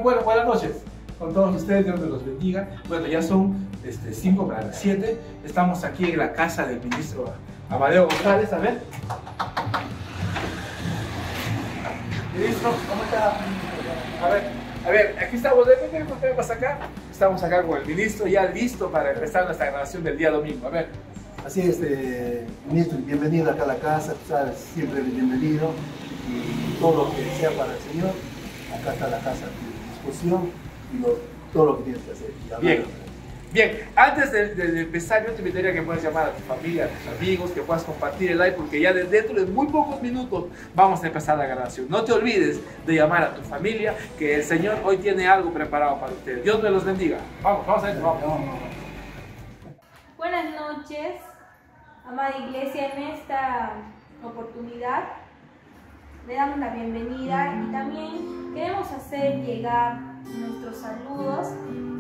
buenas noches con todos ustedes, Dios me los bendiga. Bueno, ya son 5 para las 7. Estamos aquí en la casa del ministro Amadeo González. A ver. Ministro, ¿cómo está? A ver, aquí estamos. ¿Qué pasa acá? Estamos acá con el ministro, ya listo para empezar nuestra grabación del día domingo. A ver. Así es, ministro, bienvenido acá a la casa, tú sabes, siempre bienvenido, y todo lo que sea para el Señor, acá está la casa a tu disposición y todo lo que tienes que hacer. Bien, antes de empezar, yo te invitaría a que puedas llamar a tu familia, a tus amigos, que puedas compartir el live, porque ya dentro de muy pocos minutos vamos a empezar la grabación. No te olvides de llamar a tu familia, que el Señor hoy tiene algo preparado para ustedes. Dios me los bendiga. Vamos a ver, vamos. Buenas noches, amada iglesia. En esta oportunidad le damos la bienvenida y también queremos hacer llegar nuestros saludos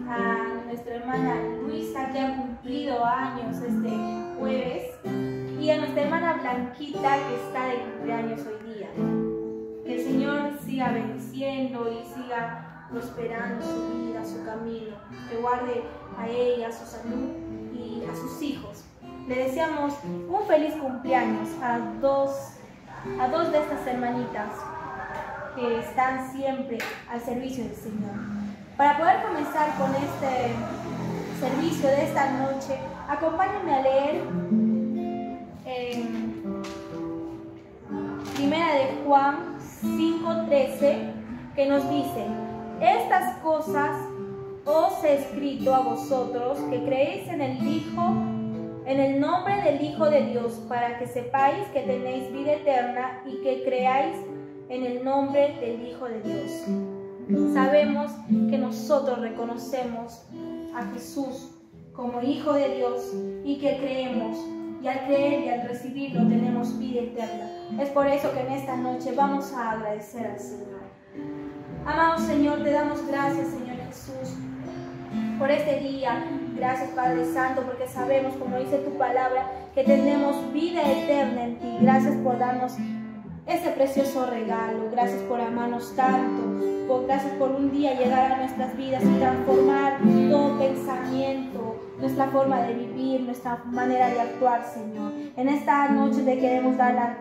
a nuestra hermana Luisa, que ha cumplido años este jueves, y a nuestra hermana Blanquita, que está de cumpleaños hoy día. Que el Señor siga bendiciendo y siga prosperando su vida, su camino, que guarde a ella, a su salud y a sus hijos. Le deseamos un feliz cumpleaños a dos de estas hermanitas que están siempre al servicio del Señor. Para poder comenzar con este servicio de esta noche, acompáñenme a leer Primera de Juan 5:13, que nos dice: estas cosas os he escrito a vosotros que creéis en el nombre del Hijo de Dios, para que sepáis que tenéis vida eterna y que creáis en el nombre del Hijo de Dios. Sabemos que nosotros reconocemos a Jesús como Hijo de Dios y que creemos, y al creer y al recibirlo tenemos vida eterna. Es por eso que en esta noche vamos a agradecer al Señor. Amado Señor, te damos gracias, Señor Jesús, por este día. Gracias, Padre Santo, porque sabemos, como dice tu palabra, que tenemos vida eterna en ti. Gracias por darnos ese precioso regalo. Gracias por amarnos tanto. Gracias por un día llegar a nuestras vidas y transformar todo pensamiento, nuestra forma de vivir, nuestra manera de actuar, Señor. En esta noche te queremos dar las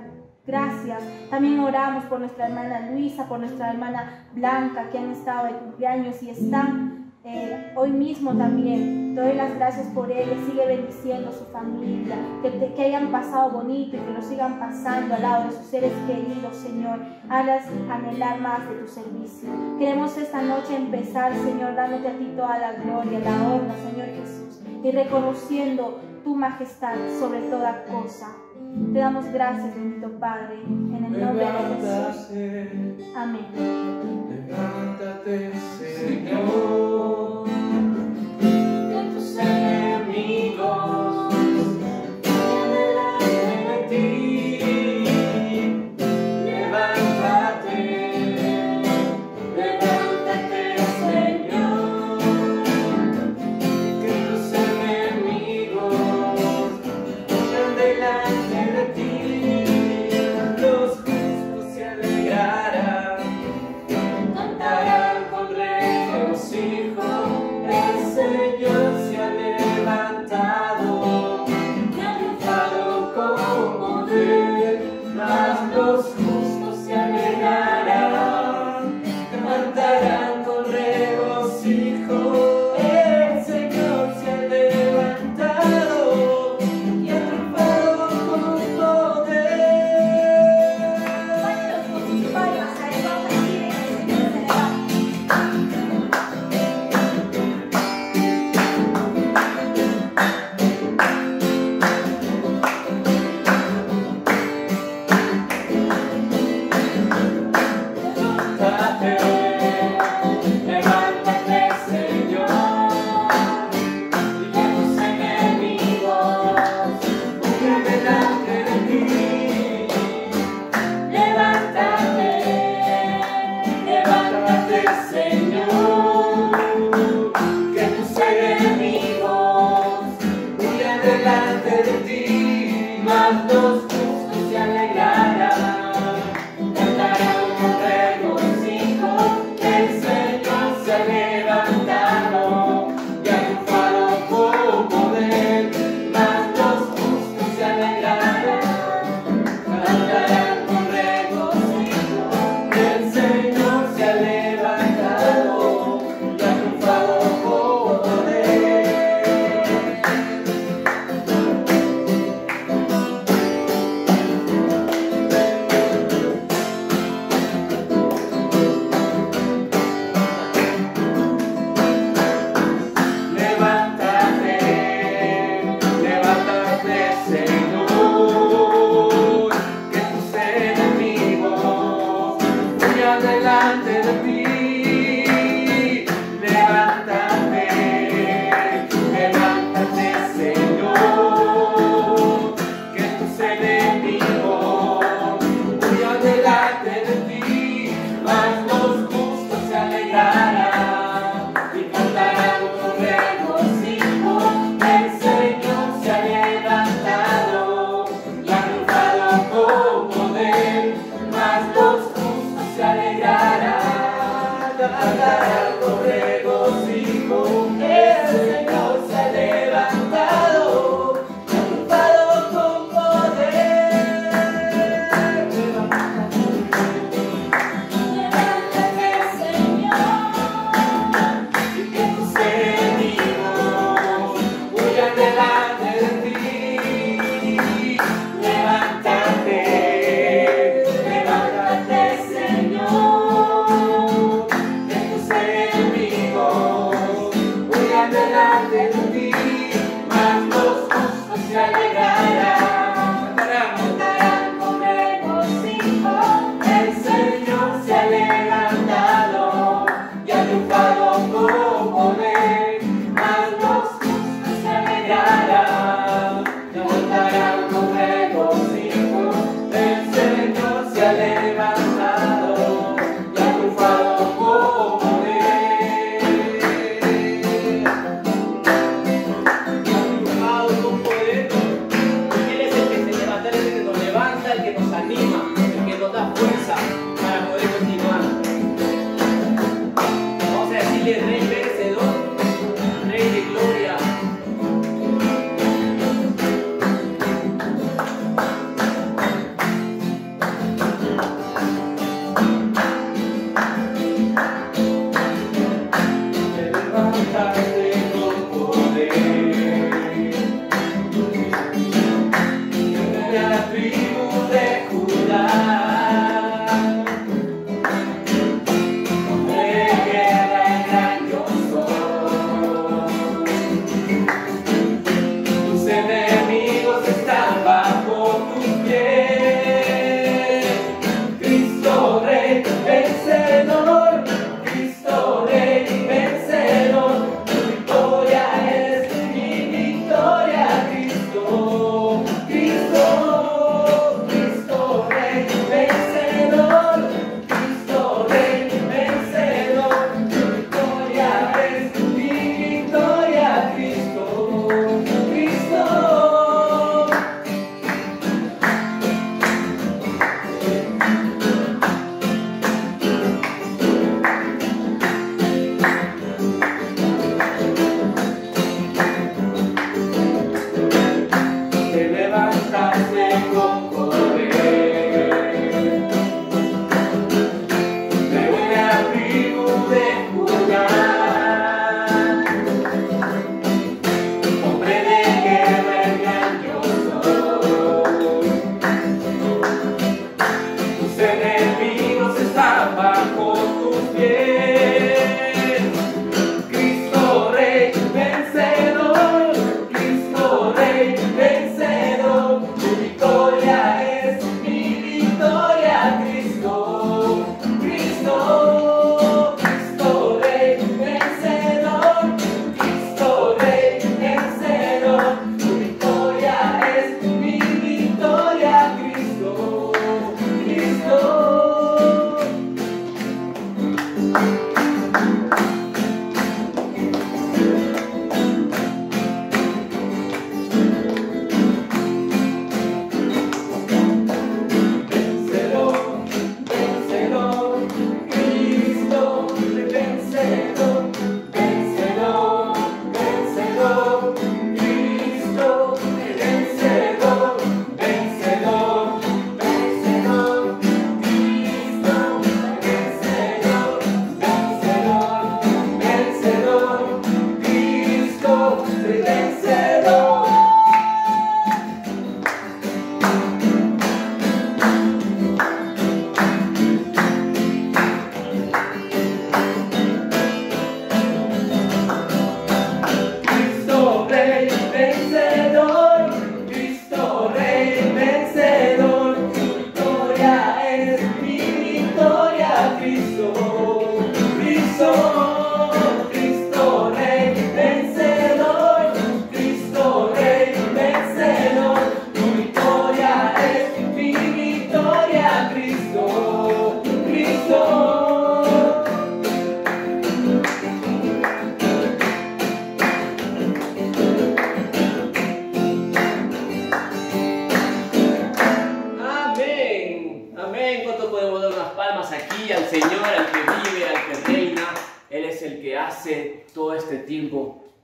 gracias. También oramos por nuestra hermana Luisa, por nuestra hermana Blanca, que han estado de cumpleaños y están hoy mismo también. Te doy las gracias por ella. Sigue bendiciendo a su familia, que hayan pasado bonito y que lo sigan pasando al lado de sus seres queridos, Señor. Hazlas anhelar más de tu servicio. Queremos esta noche empezar, Señor, dándote a ti toda la gloria, la honra, Señor Jesús, y reconociendo tu majestad sobre toda cosa. Te damos gracias, bendito Padre, en el nombre de Jesús. Amén. Levántate, Señor, de tus enemigos, delante de ti. Levántate, Señor, que tus enemigos vayan delante de ti. Los justos se alegrarán, cantarán con se ha levantado y ha triunfado con poder. Ha triunfado con poder. Él es el que se levanta, Él es el que nos levanta, el que nos anima, el que nos da fuerza para poder continuar. Vamos a decirle Rey vencedor, Rey de gloria.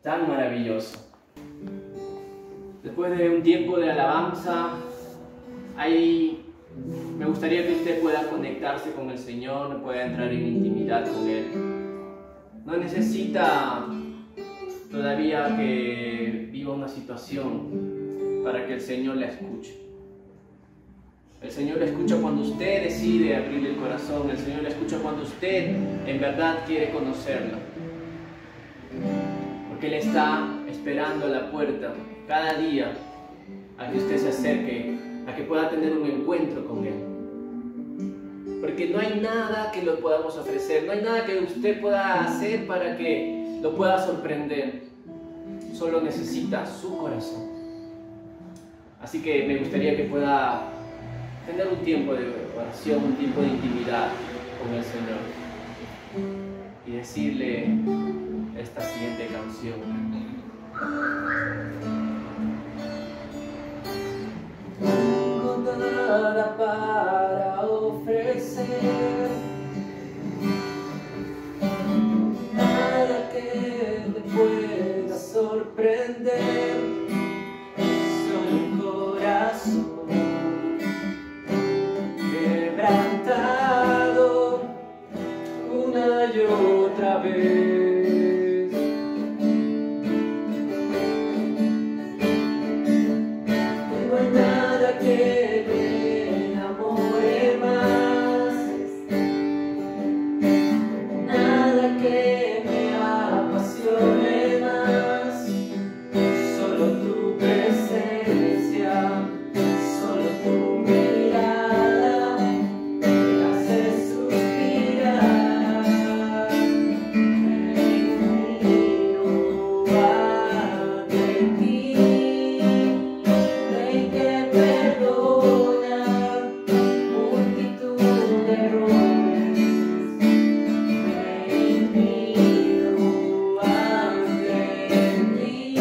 Tan maravilloso. Después de un tiempo de alabanza, me gustaría que usted pueda conectarse con el Señor, pueda entrar en intimidad con Él. No necesita todavía que viva una situación para que el Señor la escuche. El Señor la escucha cuando usted decide abrir el corazón. El Señor la escucha cuando usted en verdad quiere conocerlo. Porque Él está esperando a la puerta cada día a que usted se acerque, a que pueda tener un encuentro con Él. Porque no hay nada que lo podamos ofrecer, no hay nada que usted pueda hacer para que lo pueda sorprender. Solo necesita su corazón. Así que me gustaría que pueda tener un tiempo de oración, un tiempo de intimidad con el Señor y decirle esta siguiente canción. No tengo nada para ofrecer, nada que te pueda sorprender, solo un corazón quebrantado una y otra vez. No hay nada que me enamore más, nada que me apasione más, solo tu presencia, solo tu mirada me hace suspirar. Me miro ante ti, Rey que perdona multitud de errores. Me miro ante ti,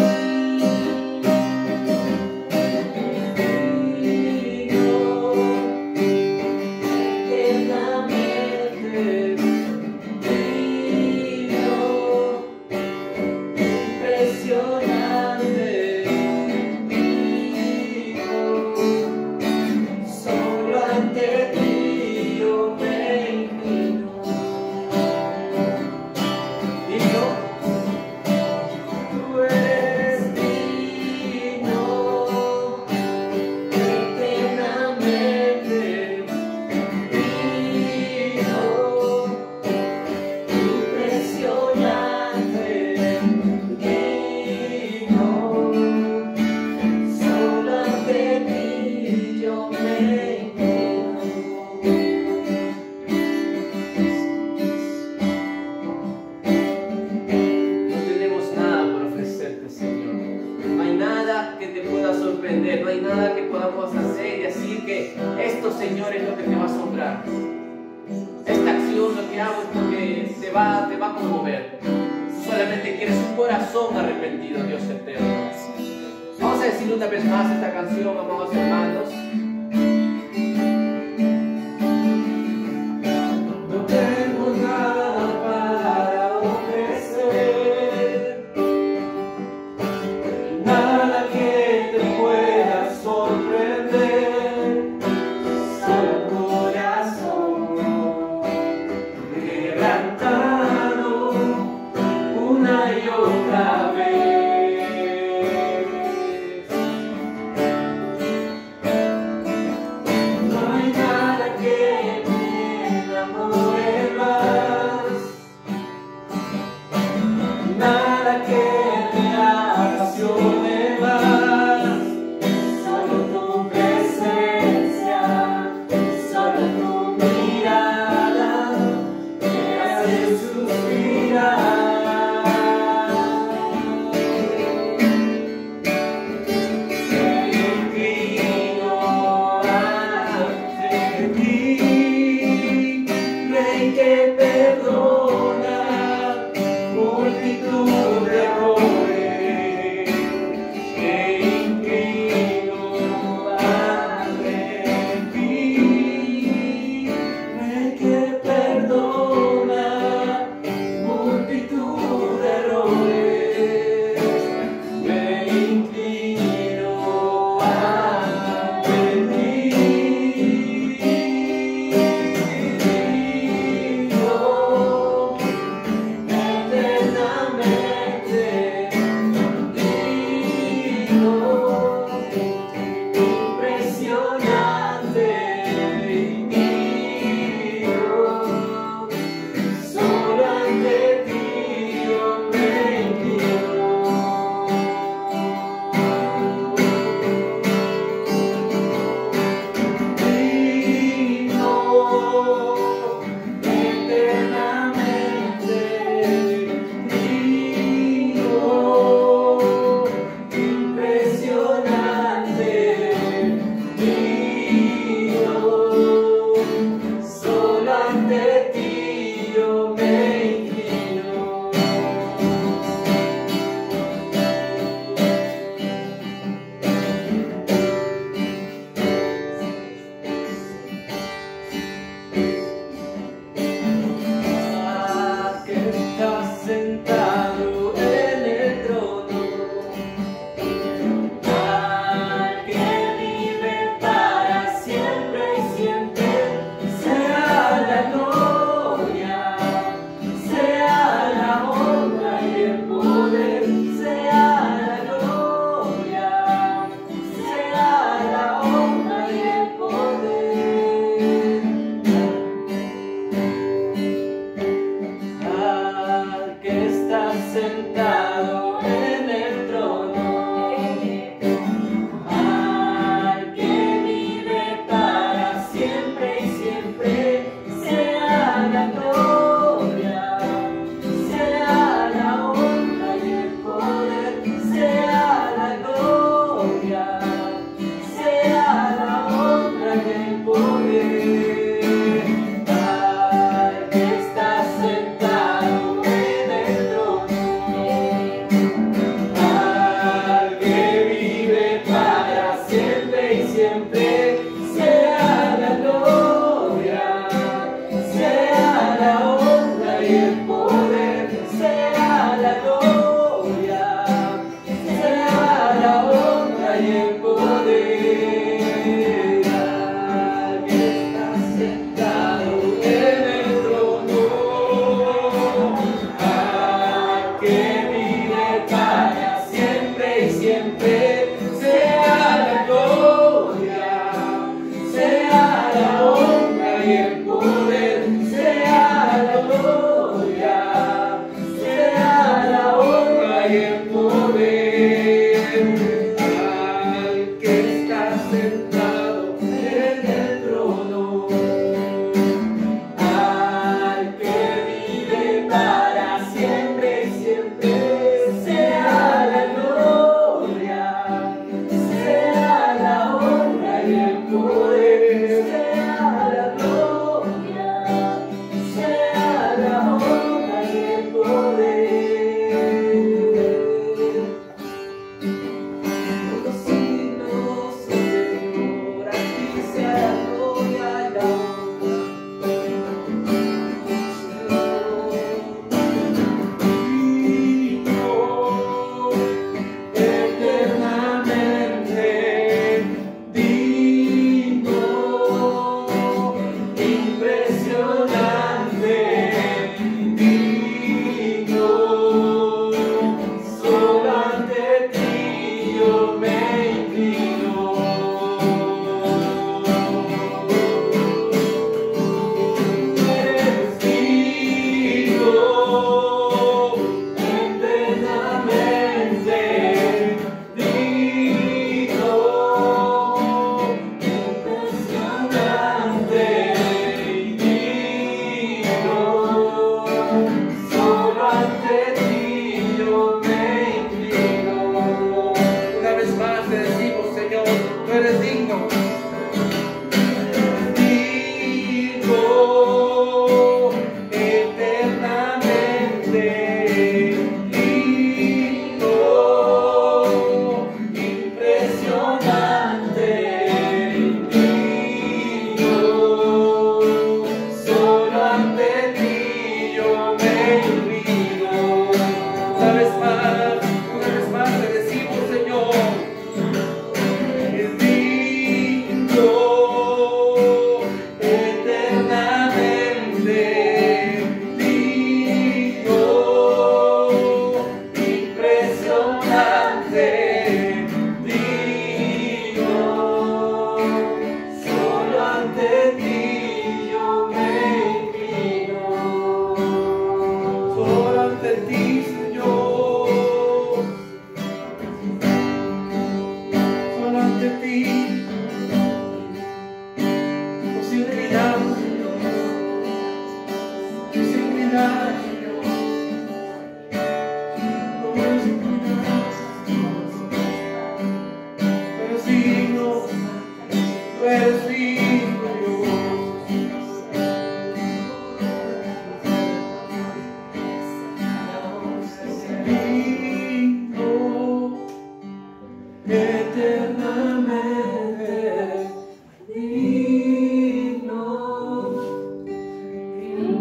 eternamente divino, impresionante, divino, solo ante ti yo me inclino. Divino, tú eres digno, eternamente divino, impresionante, divino, solo ante ti yo me inclino. No tenemos nada por ofrecerte, Señor. No hay nada que te pueda sorprender, no hay nada que podamos hacer y decir que esto, Señor, es lo que te va a asombrar. Esta acción, lo que hago es porque te va a conmover. Tú solamente quieres un corazón arrepentido, Dios eterno. Vamos a decir una vez más esta canción, amados hermanos. No tengo nada para ofrecer, nada que te pueda sorprender, solo corazón quebrantado una y otra vez.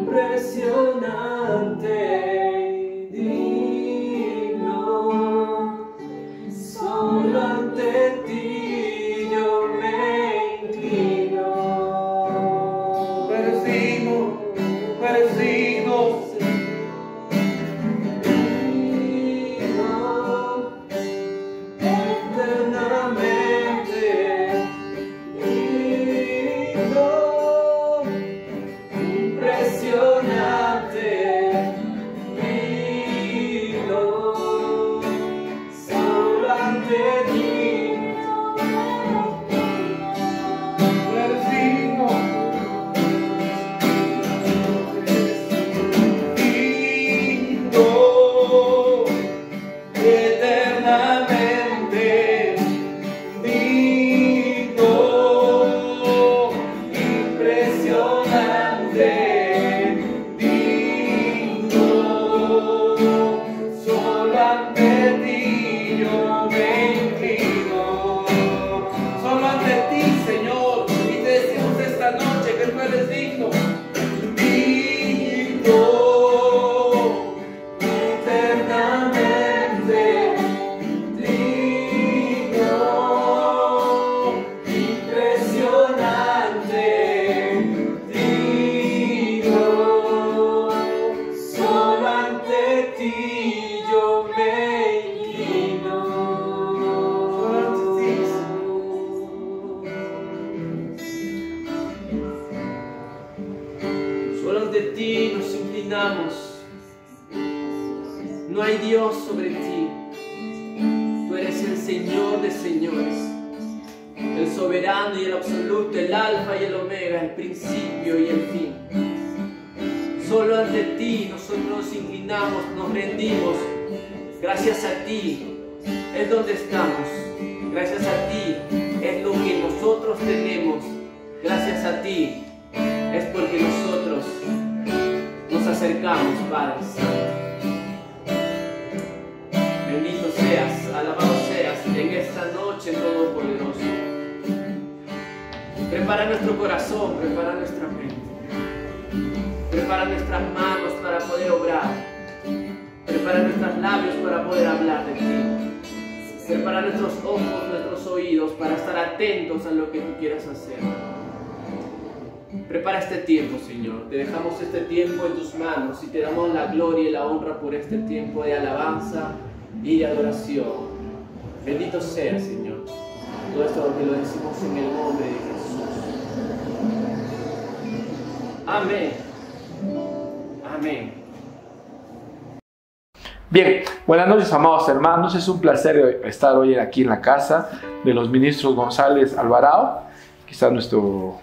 impresionante, digno, solo ante ti yo me inclino. Parecimos, No hay Dios sobre ti. Tú eres el Señor de señores, el soberano y el absoluto, el alfa y el omega, el principio y el fin. Solo ante ti nosotros nos inclinamos, nos rendimos. Gracias a ti es donde estamos. Gracias a ti es lo que nosotros tenemos. Gracias a ti es porque nosotros nos acercamos, Padre Santo. Bendito seas, alabado seas en esta noche, Todopoderoso. Prepara nuestro corazón, prepara nuestra mente, prepara nuestras manos para poder obrar, prepara nuestros labios para poder hablar de ti, prepara nuestros ojos, nuestros oídos para estar atentos a lo que tú quieras hacer. Prepara este tiempo, Señor. Te dejamos este tiempo en tus manos y te damos la gloria y la honra por este tiempo de alabanza y de adoración. Bendito sea, Señor. Todo esto que lo decimos en el nombre de Jesús. Amén. Amén. Bien, buenas noches, amados hermanos. Es un placer estar hoy aquí en la casa de los ministros González Alvarado. Aquí está nuestro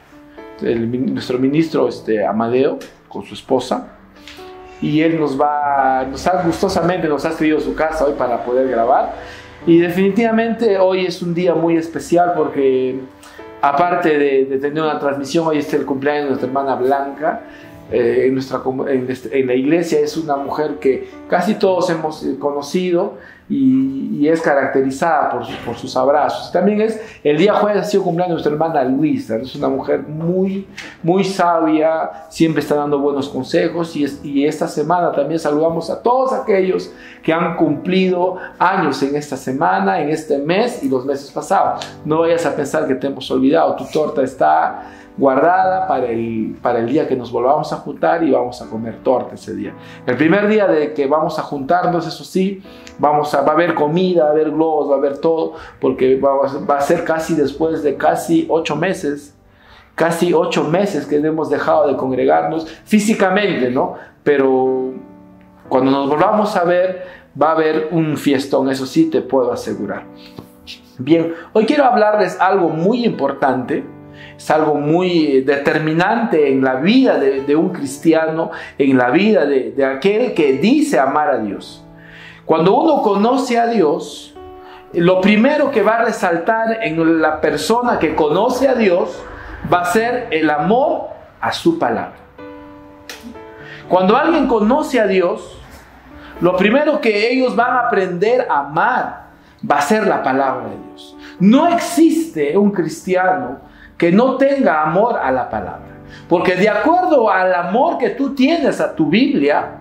ministro Amadeo con su esposa, y él gustosamente nos ha cedido su casa hoy para poder grabar. Y definitivamente hoy es un día muy especial porque aparte de tener una transmisión, hoy es el cumpleaños de nuestra hermana Blanca. En la iglesia es una mujer que casi todos hemos conocido y es caracterizada por sus abrazos. También el día jueves ha sido cumpleaños de nuestra hermana Luisa. Es una mujer muy, muy sabia, siempre está dando buenos consejos, y esta semana también saludamos a todos aquellos que han cumplido años en esta semana, en este mes y los meses pasados. No vayas a pensar que te hemos olvidado. Tu torta está guardada para el día que nos volvamos a juntar, y vamos a comer torta ese día. El primer día de que vamos a juntarnos, eso sí, va a haber comida, va a haber globos, va a haber todo, porque va a ser casi después de casi 8 meses que hemos dejado de congregarnos físicamente, ¿no? Pero cuando nos volvamos a ver, va a haber un fiestón, eso sí te puedo asegurar. Bien, hoy quiero hablarles algo muy importante. Es algo muy determinante en la vida de un cristiano, en la vida de aquel que dice amar a Dios. Cuando uno conoce a Dios, lo primero que va a resaltar en la persona que conoce a Dios va a ser el amor a su palabra. Cuando alguien conoce a Dios, lo primero que ellos van a aprender a amar va a ser la palabra de Dios. No existe un cristiano que no tenga amor a la palabra. Porque de acuerdo al amor que tú tienes a tu Biblia,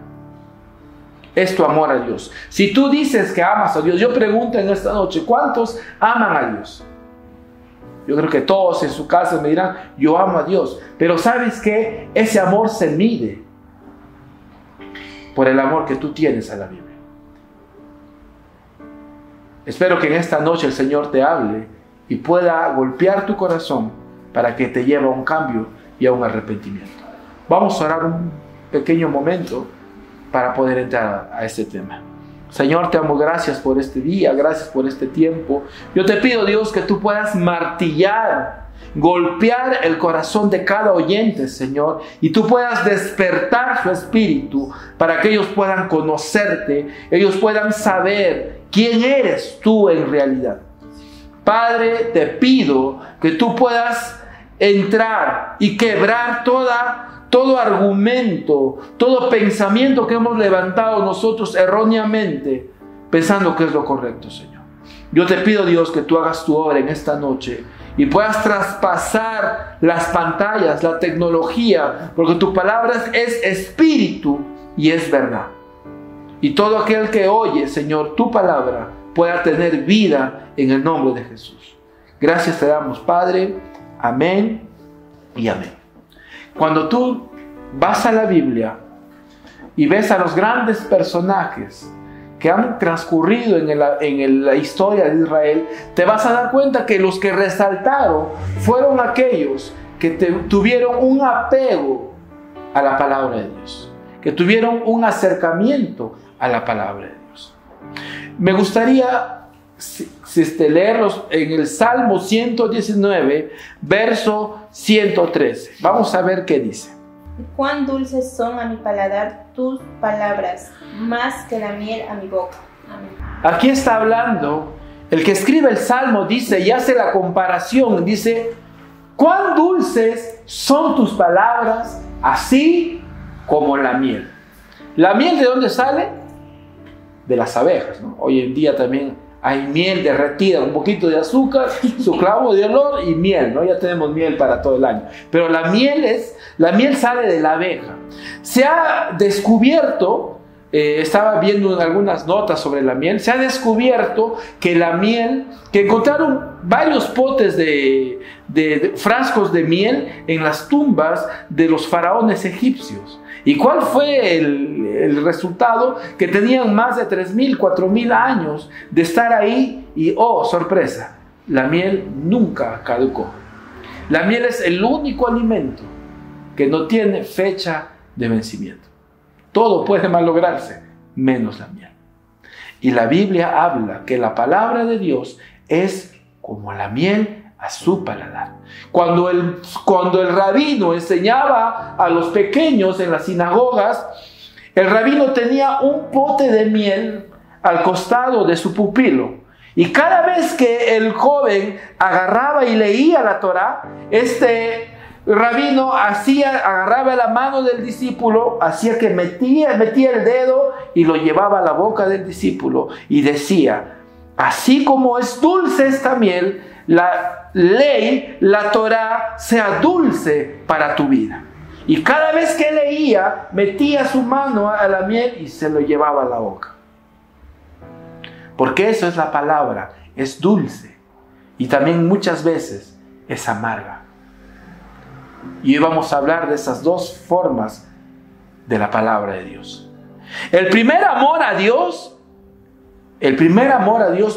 es tu amor a Dios. Si tú dices que amas a Dios, yo pregunto en esta noche, ¿cuántos aman a Dios? Yo creo que todos en su casa me dirán, yo amo a Dios. Pero ¿sabes qué? Ese amor se mide por el amor que tú tienes a la Biblia. Espero que en esta noche el Señor te hable y pueda golpear tu corazón para que te lleve a un cambio y a un arrepentimiento. Vamos a orar un pequeño momento para poder entrar a este tema. Señor, te amo, gracias por este día, gracias por este tiempo. Yo te pido, Dios, que tú puedas martillar, golpear el corazón de cada oyente, Señor, y tú puedas despertar su espíritu para que ellos puedan conocerte, ellos puedan saber quién eres tú en realidad. Padre, te pido que tú puedas entrar y quebrar todo argumento, todo pensamiento que hemos levantado nosotros erróneamente, pensando que es lo correcto, Señor. Yo te pido, Dios, que tú hagas tu obra en esta noche y puedas traspasar las pantallas, la tecnología, porque tu palabra es espíritu y es verdad. Y todo aquel que oye, Señor, tu palabra pueda tener vida en el nombre de Jesús. Gracias te damos, Padre. Amén y amén. Cuando tú vas a la Biblia y ves a los grandes personajes que han transcurrido en la historia de Israel, te vas a dar cuenta que los que resaltaron fueron aquellos que tuvieron un apego a la palabra de Dios, que tuvieron un acercamiento a la palabra de Dios. Me gustaría leerlos en el Salmo 119, verso 113. Vamos a ver qué dice. Cuán dulces son a mi paladar tus palabras, más que la miel a mi boca. Amén. Aquí está hablando, el que escribe el Salmo dice y hace la comparación, dice, cuán dulces son tus palabras, así como la miel. ¿La miel de dónde sale? De las abejas, ¿no? Hoy en día también hay miel derretida, un poquito de azúcar, su clavo de olor y miel, ¿no? Ya tenemos miel para todo el año. Pero la miel sale de la abeja. Se ha descubierto, estaba viendo algunas notas sobre la miel, se ha descubierto que la miel, que encontraron varios potes de frascos de miel en las tumbas de los faraones egipcios. ¿Y cuál fue el resultado? Que tenían más de 3.000, 4.000 años de estar ahí y, oh, sorpresa, la miel nunca caducó. La miel es el único alimento que no tiene fecha de vencimiento. Todo puede malograrse, menos la miel. Y la Biblia habla que la palabra de Dios es como la miel a su paladar. Cuando el rabino enseñaba a los pequeños en las sinagogas, el rabino tenía un pote de miel al costado de su pupilo. Y cada vez que el joven agarraba y leía la Torá, este rabino agarraba la mano del discípulo, hacía que metía el dedo y lo llevaba a la boca del discípulo y decía, así como es dulce esta miel, la ley, la Torá, sea dulce para tu vida. Y cada vez que leía, metía su mano a la miel y se lo llevaba a la boca. Porque eso es la palabra, es dulce. Y también muchas veces es amarga. Y hoy vamos a hablar de esas dos formas de la palabra de Dios. El primer amor a Dios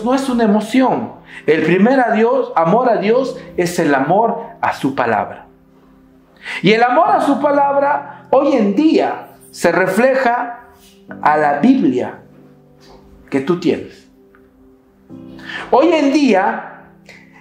no es una emoción. El primer amor a Dios es el amor a su palabra. Y el amor a su palabra hoy en día se refleja a la Biblia que tú tienes. Hoy en día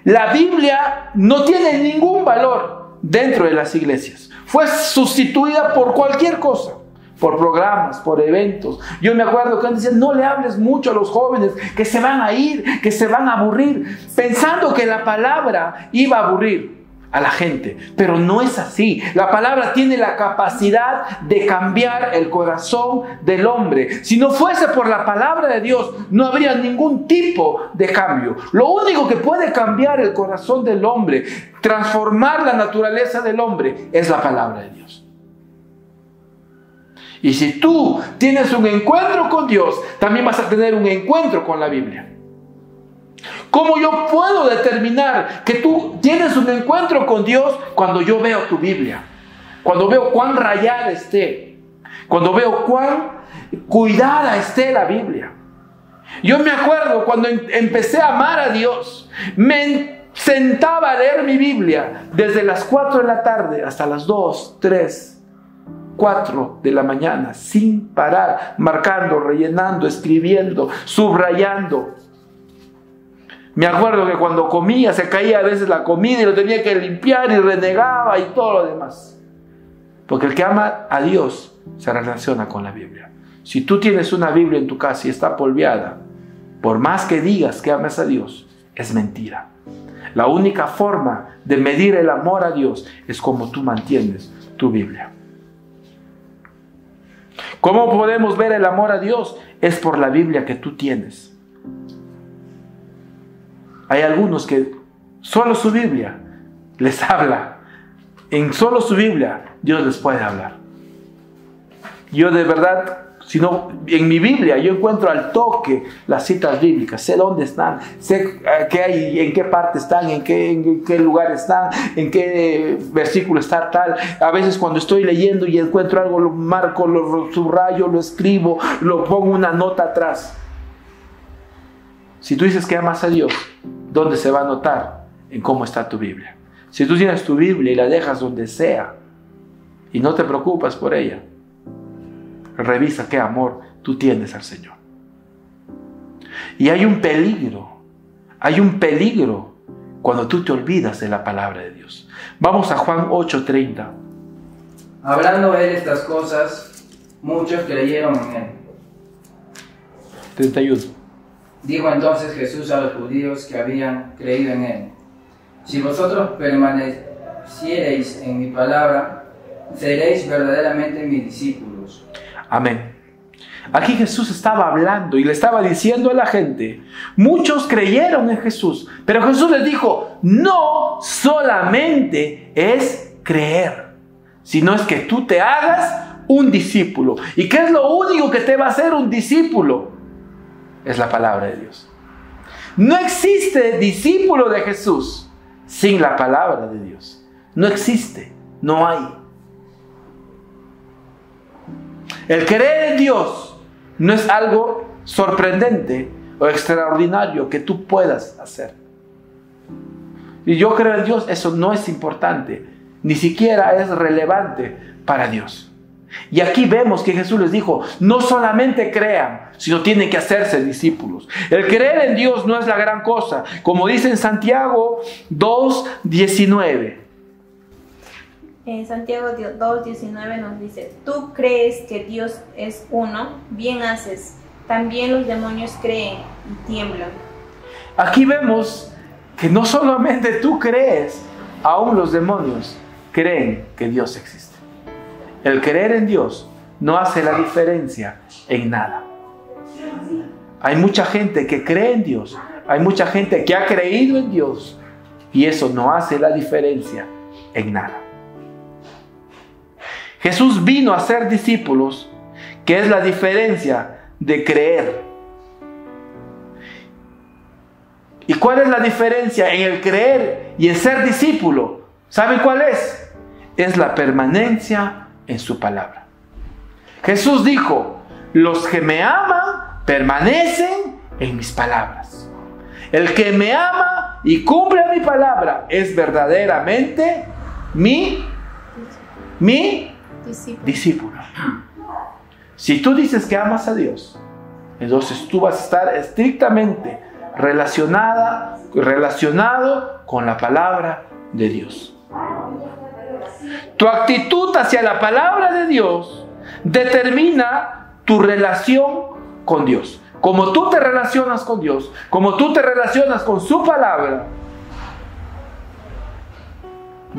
la Biblia no tiene ningún valor dentro de las iglesias. Fue sustituida por cualquier cosa. Por programas, por eventos. Yo me acuerdo que antes decían, no le hables mucho a los jóvenes, que se van a ir, que se van a aburrir, pensando que la palabra iba a aburrir. a la gente, pero no es así. La palabra tiene la capacidad de cambiar el corazón del hombre. Si no fuese por la palabra de Dios, no habría ningún tipo de cambio. Lo único que puede cambiar el corazón del hombre, transformar la naturaleza del hombre, es la palabra de Dios. Y si tú tienes un encuentro con Dios, también vas a tener un encuentro con la Biblia. ¿Cómo yo puedo determinar que tú tienes un encuentro con Dios? Cuando yo veo tu Biblia, cuando veo cuán rayada esté, cuando veo cuán cuidada esté la Biblia. Yo me acuerdo cuando empecé a amar a Dios, me sentaba a leer mi Biblia desde las 4 de la tarde hasta las 2, 3, 4 de la mañana, sin parar, marcando, rellenando, escribiendo, subrayando. Me acuerdo que cuando comía se caía a veces la comida y lo tenía que limpiar y renegaba y todo lo demás. Porque el que ama a Dios se relaciona con la Biblia. Si tú tienes una Biblia en tu casa y está polveada, por más que digas que amas a Dios, es mentira. La única forma de medir el amor a Dios es como tú mantienes tu Biblia. ¿Cómo podemos ver el amor a Dios? Es por la Biblia que tú tienes. Hay algunos que solo su Biblia les habla. En solo su Biblia Dios les puede hablar. Yo de verdad, en mi Biblia yo encuentro al toque las citas bíblicas. Sé dónde están, sé qué hay, en qué parte están, en qué lugar están, en qué versículo está tal. A veces cuando estoy leyendo y encuentro algo, lo marco, lo subrayo, lo escribo, lo pongo una nota atrás. Si tú dices que amas a Dios, ¿dónde se va a notar? En cómo está tu Biblia. Si tú tienes tu Biblia y la dejas donde sea y no te preocupas por ella, revisa qué amor tú tienes al Señor. Y hay un peligro cuando tú te olvidas de la palabra de Dios. Vamos a Juan 8:30. Hablando él estas cosas, muchos creyeron en él. 31. Dijo entonces Jesús a los judíos que habían creído en él: si vosotros permaneciereis en mi palabra, seréis verdaderamente mis discípulos. Amén. Aquí Jesús estaba hablando y le estaba diciendo a la gente, muchos creyeron en Jesús, pero Jesús les dijo, no solamente es creer, sino es que tú te hagas un discípulo. ¿Y qué es lo único que te va a hacer un discípulo? Es la palabra de Dios. No existe discípulo de Jesús sin la palabra de Dios. No existe, no hay. El creer en Dios no es algo sorprendente o extraordinario que tú puedas hacer. Y yo creo en Dios, eso no es importante, ni siquiera es relevante para Dios. Y aquí vemos que Jesús les dijo, no solamente crean, sino tienen que hacerse discípulos. El creer en Dios no es la gran cosa, como dice en Santiago 2:19. En Santiago 2:19 nos dice, tú crees que Dios es uno, bien haces, también los demonios creen y tiemblan. Aquí vemos que no solamente tú crees, aún los demonios creen que Dios existe. El creer en Dios no hace la diferencia en nada. Hay mucha gente que cree en Dios, hay mucha gente que ha creído en Dios y eso no hace la diferencia en nada. Jesús vino a ser discípulos, que es la diferencia de creer. ¿Y cuál es la diferencia en el creer y en ser discípulo? ¿Saben cuál es? Es la permanencia en su palabra. Jesús dijo, los que me aman permanecen en mis palabras. El que me ama y cumple mi palabra es verdaderamente mi discípulo. Si tú dices que amas a Dios, entonces tú vas a estar estrictamente relacionado con la palabra de Dios. Tu actitud hacia la palabra de Dios determina tu relación con Dios. Como tú te relacionas con Dios, como tú te relacionas con su palabra,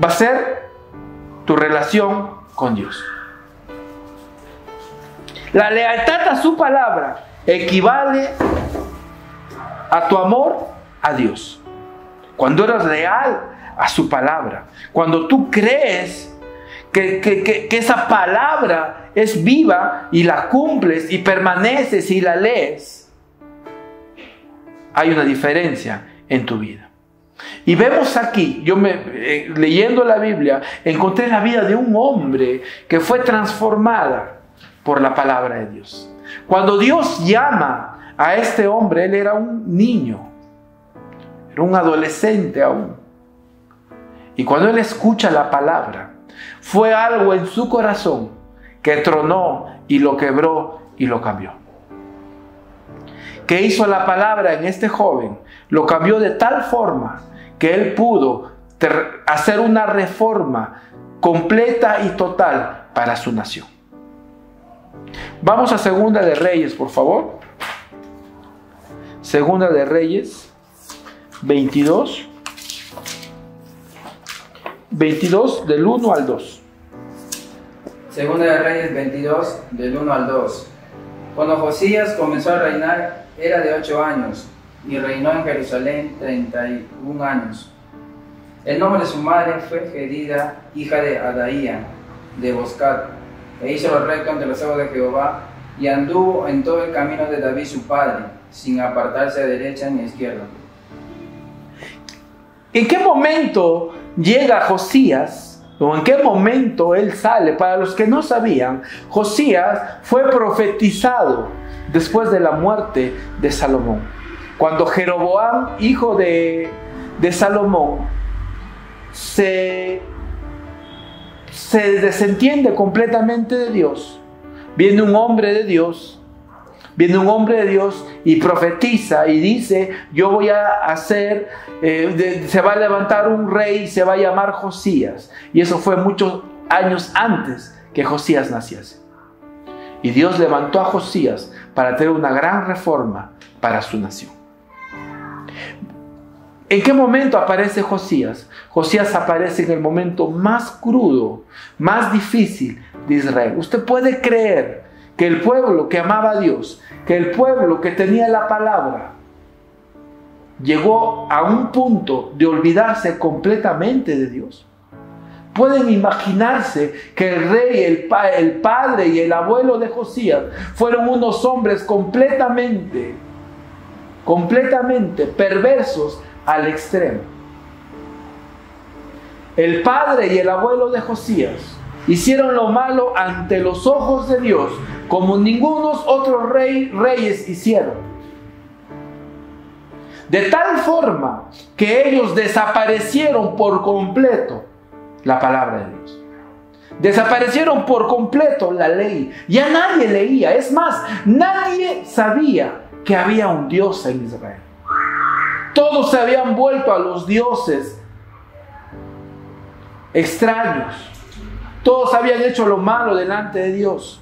va a ser tu relación con Dios. La lealtad a su palabra equivale a tu amor a Dios. Cuando eres leal a su palabra, cuando tú crees que esa palabra es viva y la cumples y permaneces y la lees, hay una diferencia en tu vida. Y vemos aquí, leyendo la Biblia, encontré la vida de un hombre que fue transformada por la palabra de Dios. Cuando Dios llama a este hombre, él era un niño, era un adolescente aún. Y cuando él escucha la palabra, fue algo en su corazón que tronó y lo quebró y lo cambió. ¿Qué hizo la palabra en este joven? Lo cambió de tal forma que él pudo hacer una reforma completa y total para su nación. Vamos a Segunda de Reyes, por favor. Segunda de Reyes 22. 22 del 1 al 2. Segunda de Reyes 22 del 1 al 2. Cuando Josías comenzó a reinar, era de 8 años y reinó en Jerusalén 31 años. El nombre de su madre fue Gedida, hija de Adaía, de Boscat, e hizo lo recto ante los ojos de Jehová y anduvo en todo el camino de David su padre, sin apartarse a derecha ni a izquierda. ¿En qué momento llega Josías? ¿O en qué momento él sale? Para los que no sabían, Josías fue profetizado después de la muerte de Salomón. Cuando Jeroboam, hijo de Salomón, se desentiende completamente de Dios, viene un hombre de Dios y profetiza y dice: yo voy a hacer, se va a levantar un rey y se va a llamar Josías. Y eso fue muchos años antes que Josías naciese. Y Dios levantó a Josías para tener una gran reforma para su nación. ¿En qué momento aparece Josías? Josías aparece en el momento más crudo, más difícil de Israel. Usted puede creer que el pueblo que amaba a Dios, que el pueblo que tenía la palabra, llegó a un punto de olvidarse completamente de Dios. Pueden imaginarse que el rey, el padre y el abuelo de Josías fueron unos hombres completamente perversos al extremo. El padre y el abuelo de Josías hicieron lo malo ante los ojos de Dios, como ningunos otros reyes hicieron. De tal forma que ellos desaparecieron por completo la palabra de Dios. Desaparecieron por completo la ley. Ya nadie leía. Es más, nadie sabía que había un Dios en Israel. Todos se habían vuelto a los dioses extraños. Todos habían hecho lo malo delante de Dios.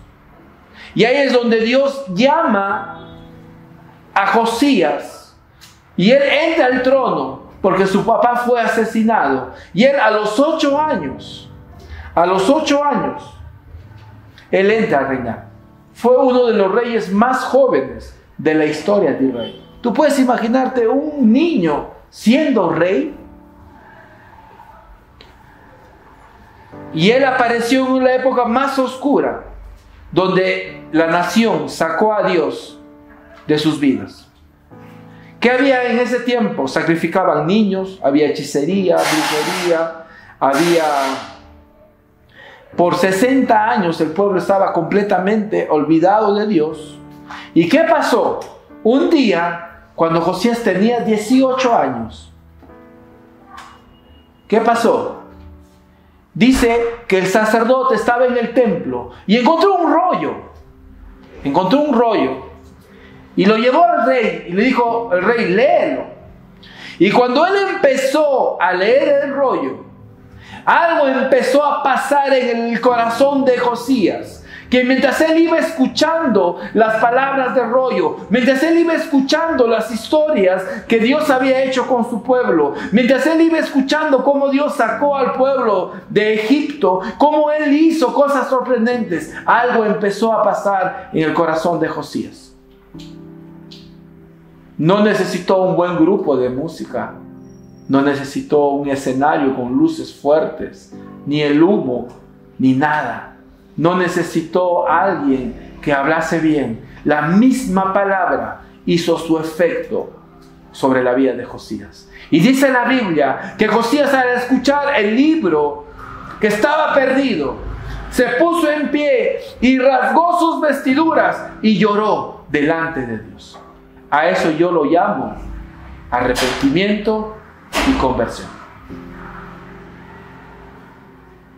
Y ahí es donde Dios llama a Josías. Y él entra al trono porque su papá fue asesinado. Y él a los 8 años, él entra a reinar. Fue uno de los reyes más jóvenes de la historia de Israel. ¿Tú puedes imaginarte un niño siendo rey? Y él apareció en la época más oscura, donde la nación sacó a Dios de sus vidas. ¿Qué había en ese tiempo? Sacrificaban niños, había hechicería, brujería, por 60 años el pueblo estaba completamente olvidado de Dios. ¿Y qué pasó? Un día, cuando Josías tenía 18 años, ¿qué pasó? Dice que el sacerdote estaba en el templo y encontró un rollo y lo llevó al rey y le dijo el rey: léelo. Y cuando él empezó a leer el rollo, algo empezó a pasar en el corazón de Josías, que mientras él iba escuchando las palabras de rollo, mientras él iba escuchando las historias que Dios había hecho con su pueblo, mientras él iba escuchando cómo Dios sacó al pueblo de Egipto, cómo él hizo cosas sorprendentes, algo empezó a pasar en el corazón de Josías. No necesitó un buen grupo de música, no necesitó un escenario con luces fuertes, ni el humo, ni nada. No necesitó a alguien que hablase bien. La misma palabra hizo su efecto sobre la vida de Josías. Y dice la Biblia que Josías, al escuchar el libro que estaba perdido, se puso en pie y rasgó sus vestiduras y lloró delante de Dios. A eso yo lo llamo arrepentimiento y conversión.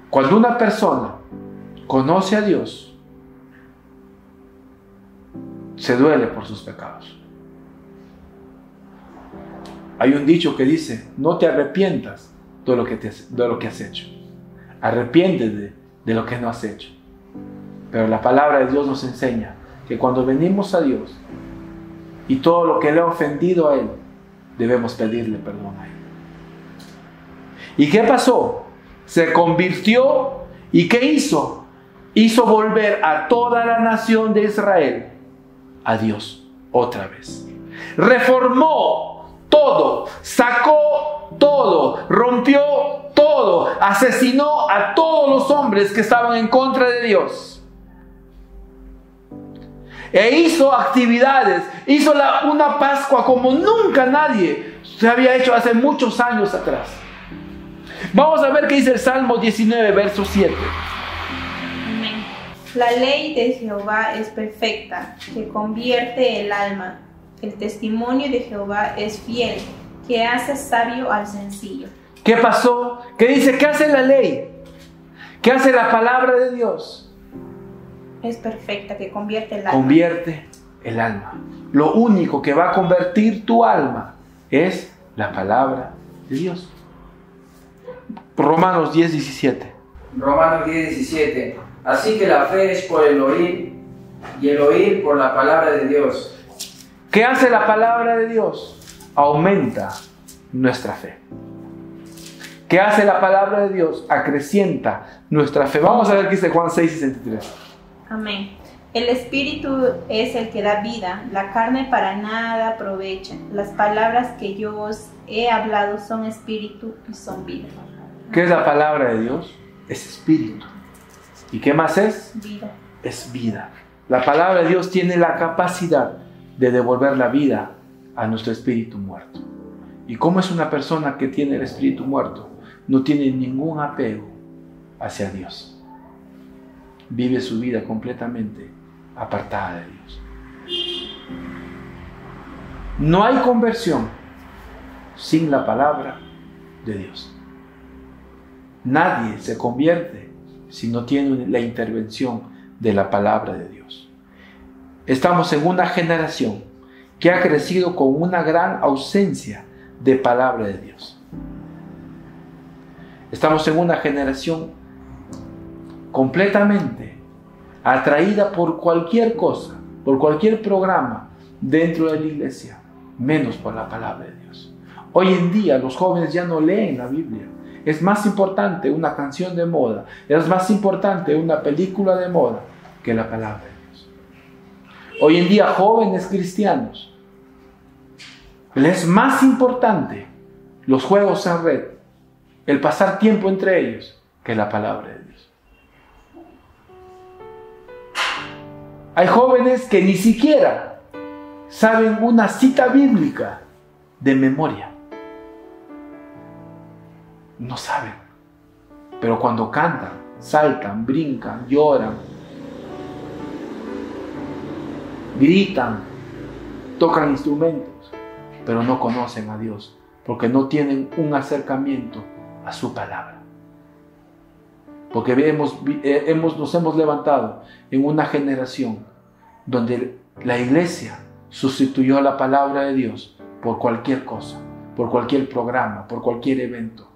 Cuando una persona conoce a Dios, se duele por sus pecados. Hay un dicho que dice: no te arrepientas de lo que has hecho. Arrepiéntete de lo que no has hecho. Pero la palabra de Dios nos enseña que cuando venimos a Dios y todo lo que le ha ofendido a Él, debemos pedirle perdón a Él. ¿Y qué pasó? Se convirtió. ¿Y qué hizo? Hizo volver a toda la nación de Israel a Dios otra vez. Reformó todo, sacó todo, rompió todo, asesinó a todos los hombres que estaban en contra de Dios. E hizo actividades, hizo una Pascua como nunca nadie se había hecho hace muchos años atrás. Vamos a ver qué dice el Salmo 19, verso 7. Amén. La ley de Jehová es perfecta, que convierte el alma. El testimonio de Jehová es fiel, que hace sabio al sencillo. ¿Qué pasó? ¿Qué dice? ¿Qué hace la ley? ¿Qué hace la palabra de Dios? Es perfecta, que convierte el alma. Convierte el alma. Lo único que va a convertir tu alma es la palabra de Dios. Romanos 10, 17. Romanos 10, 17. Así que la fe es por el oír, y el oír por la palabra de Dios. ¿Qué hace la palabra de Dios? Aumenta nuestra fe. ¿Qué hace la palabra de Dios? Acrecienta nuestra fe. Vamos a ver qué dice Juan 6, 63. Amén. El Espíritu es el que da vida, la carne para nada aprovecha. Las palabras que yo os he hablado son espíritu y son vida. ¿Qué es la palabra de Dios? Es espíritu. ¿Y qué más es? Vida. Es vida. La palabra de Dios tiene la capacidad de devolver la vida a nuestro espíritu muerto. ¿Y cómo es una persona que tiene el espíritu muerto? No tiene ningún apego hacia Dios. Vive su vida completamente apartada de Dios. No hay conversión sin la palabra de Dios. Nadie se convierte si no tiene la intervención de la palabra de Dios. Estamos en una generación que ha crecido con una gran ausencia de palabra de Dios. Estamos en una generación completamente atraída por cualquier cosa, por cualquier programa dentro de la iglesia, menos por la palabra de Dios. Hoy en día los jóvenes ya no leen la Biblia. Es más importante una canción de moda, es más importante una película de moda que la palabra de Dios. Hoy en día jóvenes cristianos, les es más importante los juegos en red, el pasar tiempo entre ellos, que la palabra de Dios. Hay jóvenes que ni siquiera saben una cita bíblica de memoria. No saben. Pero cuando cantan, saltan, brincan, lloran, gritan, tocan instrumentos, pero no conocen a Dios, porque no tienen un acercamiento a su palabra. Porque nos hemos levantado en una generación donde la iglesia sustituyó la palabra de Dios por cualquier cosa, por cualquier programa, por cualquier evento.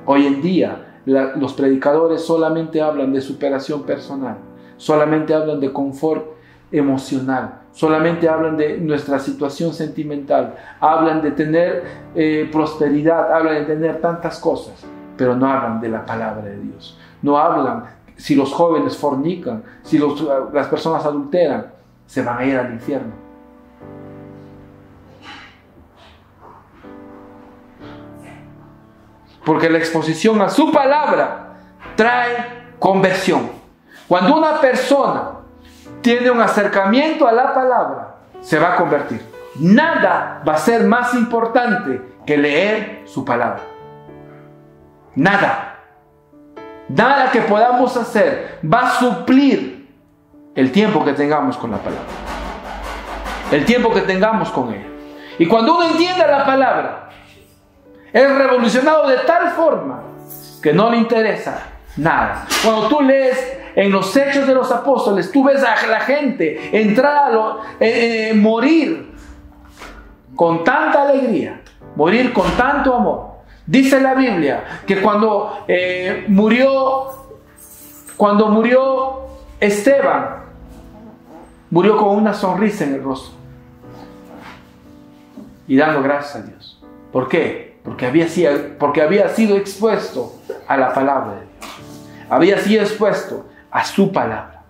Hoy en día los predicadores solamente hablan de superación personal, solamente hablan de confort emocional, solamente hablan de nuestra situación sentimental, hablan de tener prosperidad, hablan de tener tantas cosas, pero no hablan de la palabra de Dios. No hablan si los jóvenes fornican, si las personas adulteran, se van a ir al infierno. Porque la exposición a su palabra trae conversión. Cuando una persona tiene un acercamiento a la palabra, se va a convertir. Nada va a ser más importante que leer su palabra. Nada. Nada que podamos hacer va a suplir el tiempo que tengamos con la palabra. El tiempo que tengamos con ella. Y cuando uno entiende la palabra, es revolucionado de tal forma que no le interesa nada. Cuando tú lees en los Hechos de los Apóstoles, tú ves a la gente entrar morir con tanta alegría, morir con tanto amor. Dice la Biblia que cuando murió Esteban, murió con una sonrisa en el rostro y dando gracias a Dios. ¿Por qué? Porque había sido expuesto a la palabra de Dios. Había sido expuesto a su palabra.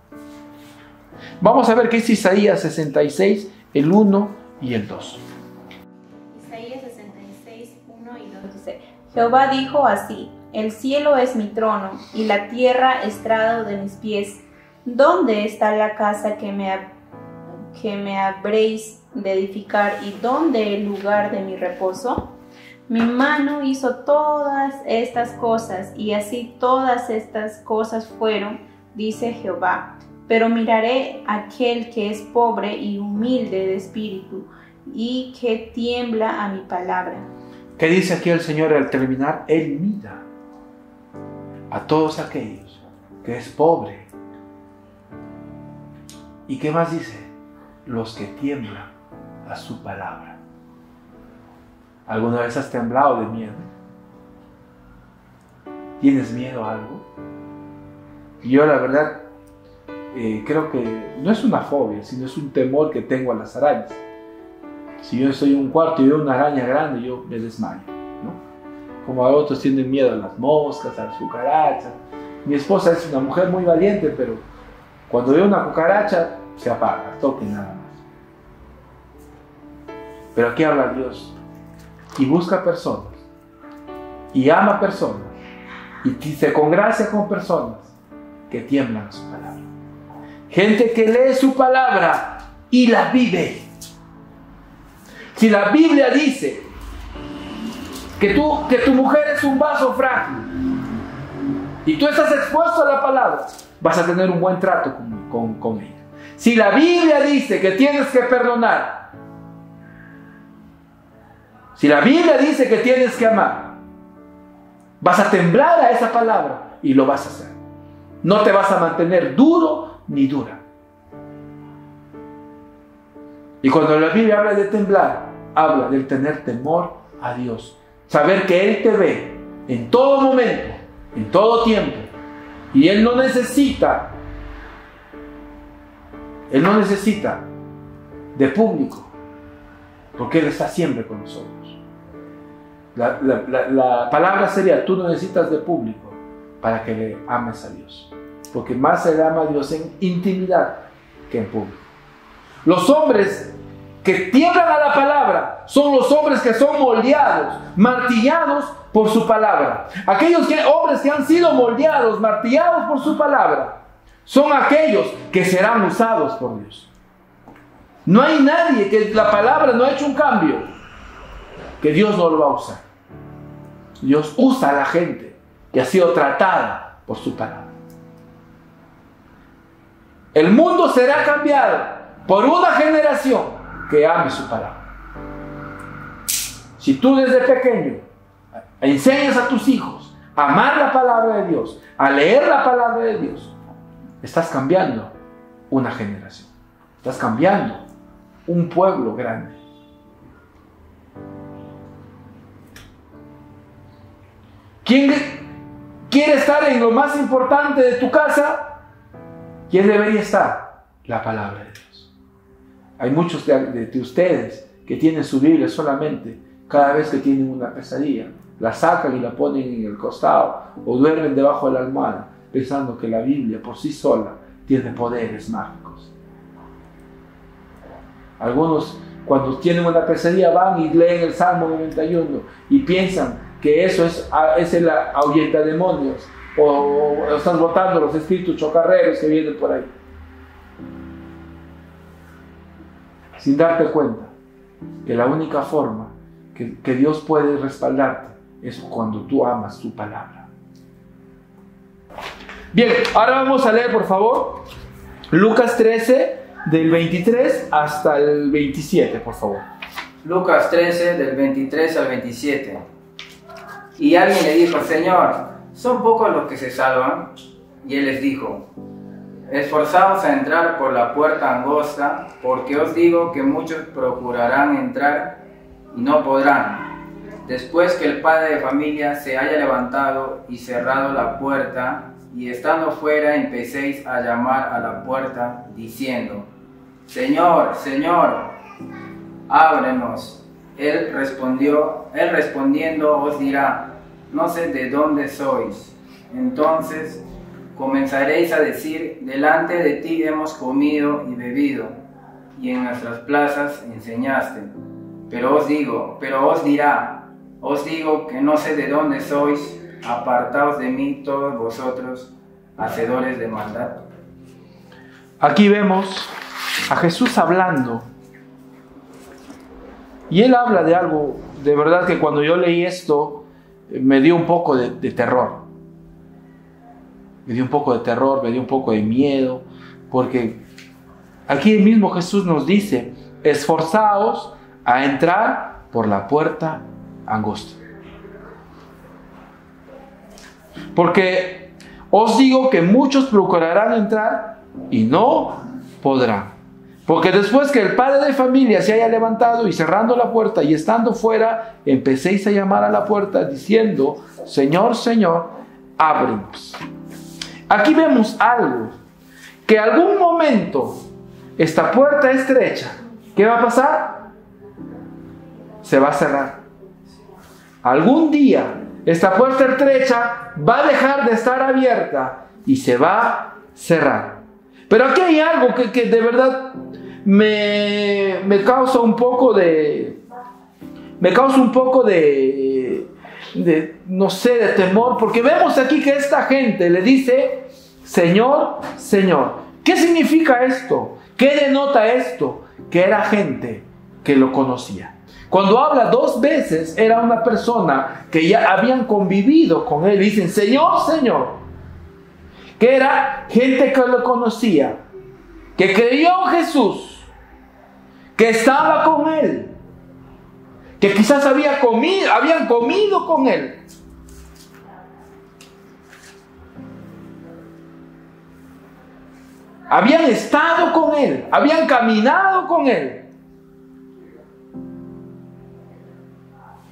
Vamos a ver qué dice Isaías 66, el 1 y el 2. Isaías 66, 1 y 2 dice: Jehová dijo así: el cielo es mi trono, y la tierra estrado de mis pies. ¿Dónde está la casa que me habréis de edificar, y dónde el lugar de mi reposo? Mi mano hizo todas estas cosas, y así todas estas cosas fueron, dice Jehová. Pero miraré a aquel que es pobre y humilde de espíritu, y que tiembla a mi palabra. ¿Qué dice aquí el Señor al terminar? Él mira a todos aquellos que es pobre. ¿Y qué más dice? Los que tiemblan a su palabra. ¿Alguna vez has temblado de miedo? ¿Tienes miedo a algo? Yo la verdad creo que no es una fobia, sino es un temor que tengo a las arañas. Si yo estoy en un cuarto y veo una araña grande, yo me desmayo, ¿no? Como a otros tienen miedo a las moscas, a las cucarachas. Mi esposa es una mujer muy valiente, pero cuando ve una cucaracha se apaga, toque nada más. Pero aquí habla Dios y busca personas y ama personas y se congracia con personas que tiemblan a su palabra. Gente que lee su palabra y la vive. Si la Biblia dice que tu mujer es un vaso frágil y tú estás expuesto a la palabra, vas a tener un buen trato con ella. Si la Biblia dice que tienes que perdonar, si la Biblia dice que tienes que amar, vas a temblar a esa palabra y lo vas a hacer. No te vas a mantener duro ni dura. Y cuando la Biblia habla de temblar, habla del tener temor a Dios. Saber que Él te ve en todo momento, en todo tiempo. Y Él no necesita de público, porque Él está siempre con nosotros. La palabra sería: tú no necesitas de público para que le ames a Dios, porque más se le ama a Dios en intimidad que en público. Los hombres que tiemblan a la palabra son los hombres que son moldeados, martillados por su palabra. Aquellos hombres que han sido moldeados, martillados por su palabra, son aquellos que serán usados por Dios. No hay nadie que la palabra no ha hecho un cambio que Dios no lo va a usar. Dios usa a la gente que ha sido tratada por su palabra. El mundo será cambiado por una generación que ame su palabra. Si tú desde pequeño enseñas a tus hijos a amar la palabra de Dios, a leer la palabra de Dios, estás cambiando una generación. Estás cambiando un pueblo grande. ¿Quién quiere estar en lo más importante de tu casa? ¿quién debería estar? La palabra de Dios. Hay muchos de ustedes que tienen su Biblia solamente cada vez que tienen una pesadilla. La sacan y la ponen en el costado o duermen debajo de la almohada pensando que la Biblia por sí sola tiene poderes mágicos. Algunos cuando tienen una pesadilla van y leen el Salmo 91 y piensan que eso es el ahuyenta demonios o están botando los espíritus chocarreros que vienen por ahí. Sin darte cuenta que la única forma que Dios puede respaldarte es cuando tú amas su palabra. Bien, ahora vamos a leer, por favor, Lucas 13, del 23 hasta el 27, por favor. Lucas 13, del 23 al 27. Y alguien le dijo: Señor, ¿son pocos los que se salvan? Y él les dijo: esforzaos a entrar por la puerta angosta, porque os digo que muchos procurarán entrar y no podrán. Después que el padre de familia se haya levantado y cerrado la puerta, y estando fuera empecéis a llamar a la puerta, diciendo: Señor, Señor, ábrenos. Él respondiendo os dirá: no sé de dónde sois. Entonces comenzaréis a decir: delante de ti hemos comido y bebido, y en nuestras plazas enseñaste. Pero os digo que no sé de dónde sois, apartaos de mí todos vosotros, hacedores de maldad. Aquí vemos a Jesús hablando. Y él habla de algo, de verdad que cuando yo leí esto, me dio un poco de terror. Me dio un poco de terror, me dio un poco de miedo, porque aquí mismo Jesús nos dice: esforzaos a entrar por la puerta angosta. Porque os digo que muchos procurarán entrar y no podrán. Porque después que el padre de familia se haya levantado y cerrando la puerta y estando fuera, empecéis a llamar a la puerta diciendo: Señor, Señor, ábrenos. Aquí vemos algo, que algún momento esta puerta estrecha, ¿qué va a pasar? Se va a cerrar. Algún día esta puerta estrecha va a dejar de estar abierta y se va a cerrar. Pero aquí hay algo que de verdad me causa un poco de no sé, de temor, porque vemos aquí que esta gente le dice: Señor, Señor. ¿Qué significa esto? ¿Qué denota esto? Que era gente que lo conocía. Cuando habla 2 veces, era una persona que ya habían convivido con él. Dicen: Señor, Señor. Que era gente que lo conocía, que creyó en Jesús, que estaba con él, que quizás habían comido con él. Habían estado con él, habían caminado con él.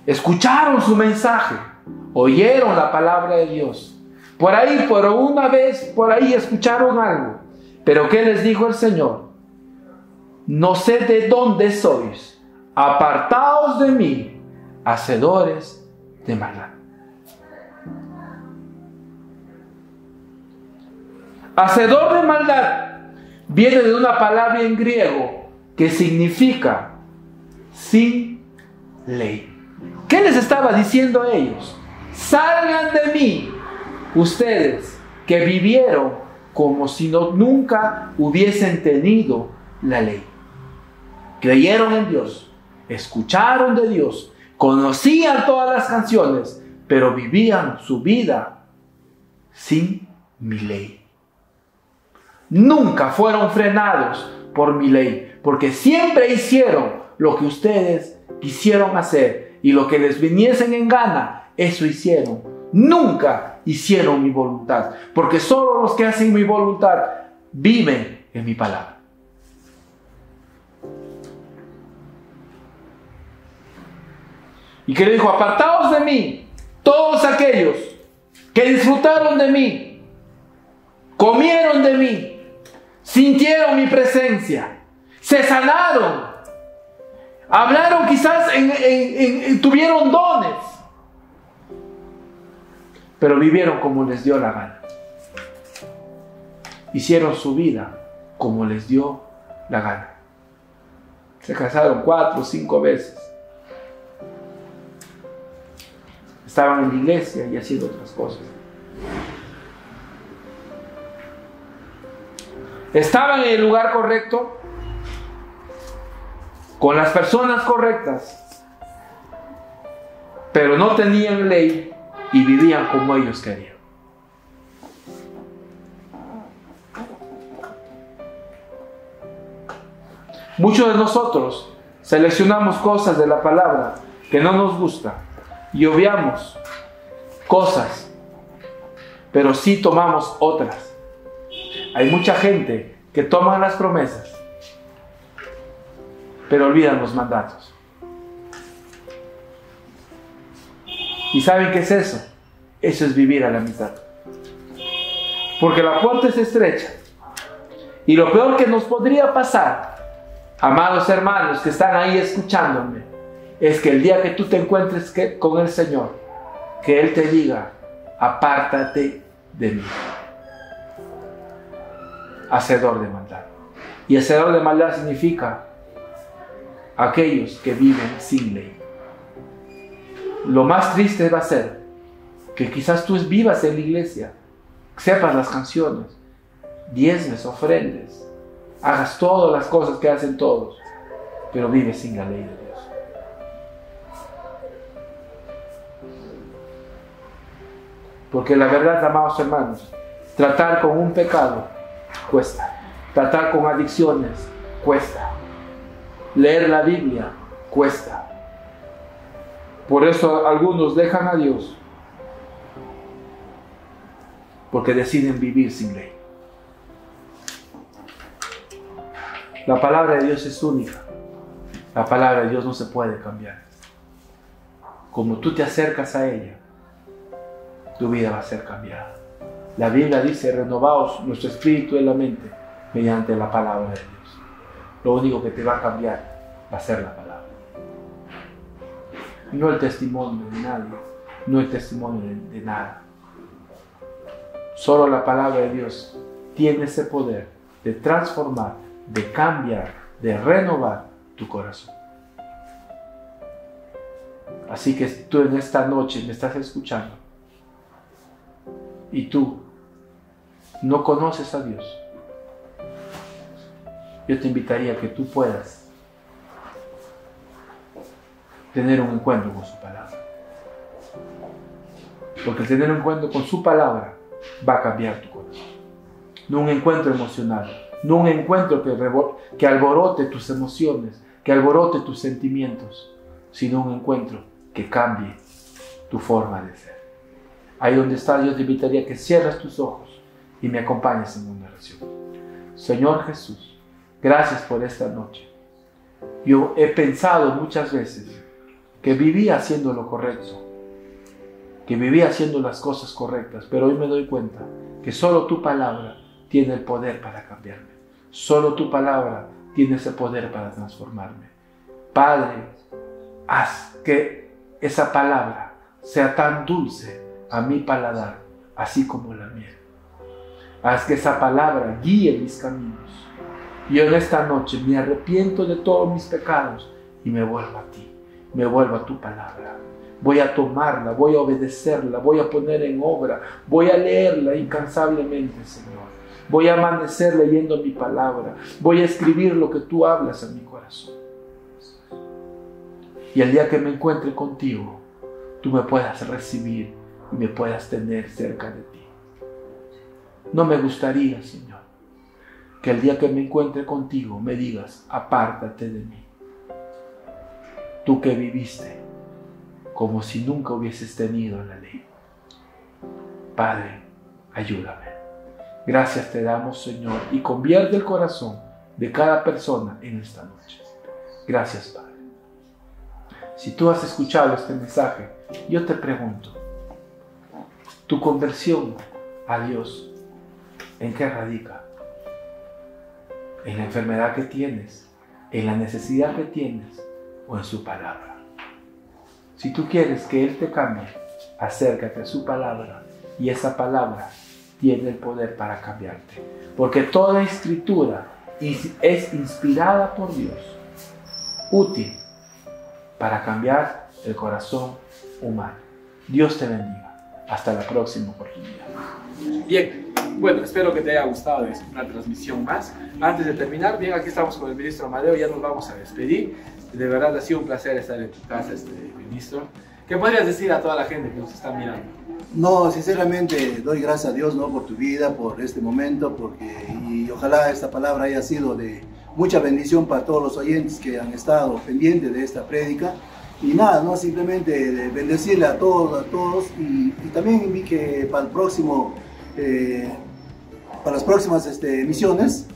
Escucharon su mensaje, oyeron la palabra de Dios. Por ahí escucharon algo. Pero ¿qué les dijo el Señor? No sé de dónde sois, apartaos de mí, hacedores de maldad. Hacedor de maldad viene de una palabra en griego que significa sin ley. ¿Qué les estaba diciendo a ellos? Salgan de mí, ustedes que vivieron como si nunca hubiesen tenido la ley. Creyeron en Dios, escucharon de Dios, conocían todas las canciones, pero vivían su vida sin mi ley. Nunca fueron frenados por mi ley, porque siempre hicieron lo que ustedes quisieron hacer y lo que les viniesen en gana, eso hicieron. Nunca hicieron mi voluntad, porque solo los que hacen mi voluntad viven en mi palabra. Y que le dijo: apartaos de mí, todos aquellos que disfrutaron de mí, comieron de mí, sintieron mi presencia, se sanaron, hablaron, quizás tuvieron dones, pero vivieron como les dio la gana. Hicieron su vida como les dio la gana. Se casaron 4 o 5 veces. Estaban en la iglesia y haciendo otras cosas. Estaban en el lugar correcto, con las personas correctas, pero no tenían ley y vivían como ellos querían. Muchos de nosotros seleccionamos cosas de la palabra que no nos gusta y obviamos cosas, pero sí tomamos otras. Hay mucha gente que toma las promesas, pero olvidan los mandatos. ¿Y saben qué es eso? Eso es vivir a la mitad. Porque la puerta es estrecha. Y lo peor que nos podría pasar, amados hermanos que están ahí escuchándome, es que el día que tú te encuentres con el Señor, que Él te diga: apártate de mí, hacedor de maldad. Y hacedor de maldad significa aquellos que viven sin ley. Lo más triste va a ser que quizás tú vivas en la iglesia, sepas las canciones, diezmes, ofrendes, hagas todas las cosas que hacen todos, pero vives sin la ley de Dios. Porque la verdad, amados hermanos, tratar con un pecado cuesta. Tratar con adicciones cuesta. Leer la Biblia cuesta. Por eso algunos dejan a Dios, porque deciden vivir sin ley. La palabra de Dios es única. La palabra de Dios no se puede cambiar. Como tú te acercas a ella, tu vida va a ser cambiada. La Biblia dice: renovaos nuestro espíritu y la mente mediante la palabra de Dios. Lo único que te va a cambiar va a ser la palabra. No el testimonio de nadie, no el testimonio de nada. Solo la palabra de Dios tiene ese poder de transformar, de cambiar, de renovar tu corazón. Así que tú en esta noche me estás escuchando y tú no conoces a Dios, yo te invitaría a que tú puedas tener un encuentro con su palabra. Porque el tener un encuentro con su palabra va a cambiar tu corazón. No un encuentro emocional, no un encuentro que alborote tus emociones, que alborote tus sentimientos, sino un encuentro que cambie tu forma de ser. Ahí donde estás, yo te invitaría a que cierres tus ojos y me acompañes en una oración. Señor Jesús, gracias por esta noche. Yo he pensado muchas veces que vivía haciendo lo correcto, que vivía haciendo las cosas correctas, pero hoy me doy cuenta que solo tu palabra tiene el poder para cambiarme. Solo tu palabra tiene ese poder para transformarme. Padre, haz que esa palabra sea tan dulce a mi paladar, así como la miel. Haz que esa palabra guíe mis caminos. Yo en esta noche me arrepiento de todos mis pecados y me vuelvo a ti, me vuelvo a tu palabra. Voy a tomarla, voy a obedecerla, voy a poner en obra, voy a leerla incansablemente, Señor. Voy a amanecer leyendo mi palabra, voy a escribir lo que tú hablas en mi corazón. Y el día que me encuentre contigo, tú me puedas recibir y me puedas tener cerca de ti. No me gustaría, Señor, que el día que me encuentre contigo me digas: apártate de mí. Tú que viviste como si nunca hubieses tenido la ley. Padre, ayúdame. Gracias te damos, Señor, y convierte el corazón de cada persona en esta noche. Gracias, Padre. Si tú has escuchado este mensaje, yo te pregunto, ¿tu conversión a Dios en qué radica? en la enfermedad que tienes, en la necesidad que tienes o en su palabra. Si tú quieres que Él te cambie, acércate a su palabra y esa palabra tiene el poder para cambiarte. Porque toda escritura es inspirada por Dios, útil para cambiar el corazón humano. Dios te bendiga. Hasta la próxima oportunidad. Bien, bueno, espero que te haya gustado una transmisión más. Antes de terminar, bien, aquí estamos con el ministro Amadeo, ya nos vamos a despedir. De verdad ha sido un placer estar en tu casa, ministro. ¿Qué podrías decir a toda la gente que nos está mirando? No, sinceramente doy gracias a Dios, ¿no?, por tu vida, por este momento, y ojalá esta palabra haya sido de mucha bendición para todos los oyentes que han estado pendientes de esta prédica. Y nada, ¿no?, simplemente de bendecirle a todos y también vi que para el próximo, para las próximas emisiones,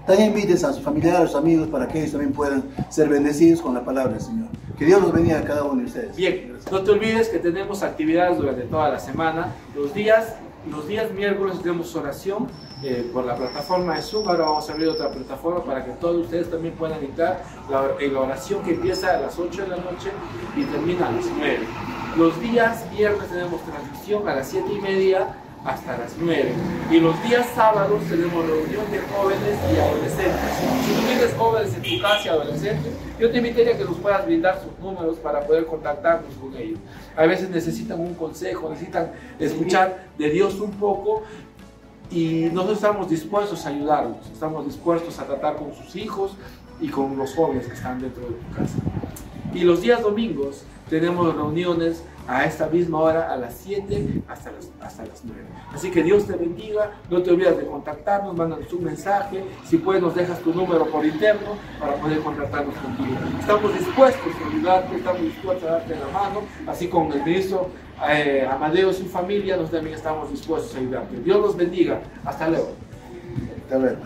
también invites a sus familiares, a sus amigos, para que ellos también puedan ser bendecidos con la palabra del Señor. Que Dios los bendiga a cada uno de ustedes. Bien, no te olvides que tenemos actividades durante toda la semana. Los días miércoles tenemos oración por la plataforma de Zoom. Ahora vamos a abrir otra plataforma para que todos ustedes también puedan entrar en la oración que empieza a las 8 de la noche y termina a las 9. Los días viernes tenemos transmisión a las 7:30 hasta las 9. Y los días sábados tenemos reunión de jóvenes y adolescentes. Si tú tienes jóvenes en tu casa y adolescentes, yo te invitaría a que nos puedas brindar sus números para poder contactarnos con ellos. A veces necesitan un consejo, necesitan escuchar de Dios un poco y nosotros estamos dispuestos a ayudarlos, estamos dispuestos a tratar con sus hijos y con los jóvenes que están dentro de tu casa. Y los días domingos tenemos reuniones a esta misma hora, a las 7 hasta las 9. Así que Dios te bendiga, no te olvides de contactarnos, mándanos un mensaje, si puedes nos dejas tu número por interno para poder contactarnos contigo. Estamos dispuestos a ayudarte, estamos dispuestos a darte la mano, así como el ministro Amadeo y su familia, nosotros también estamos dispuestos a ayudarte. Dios los bendiga, hasta luego. Hasta luego.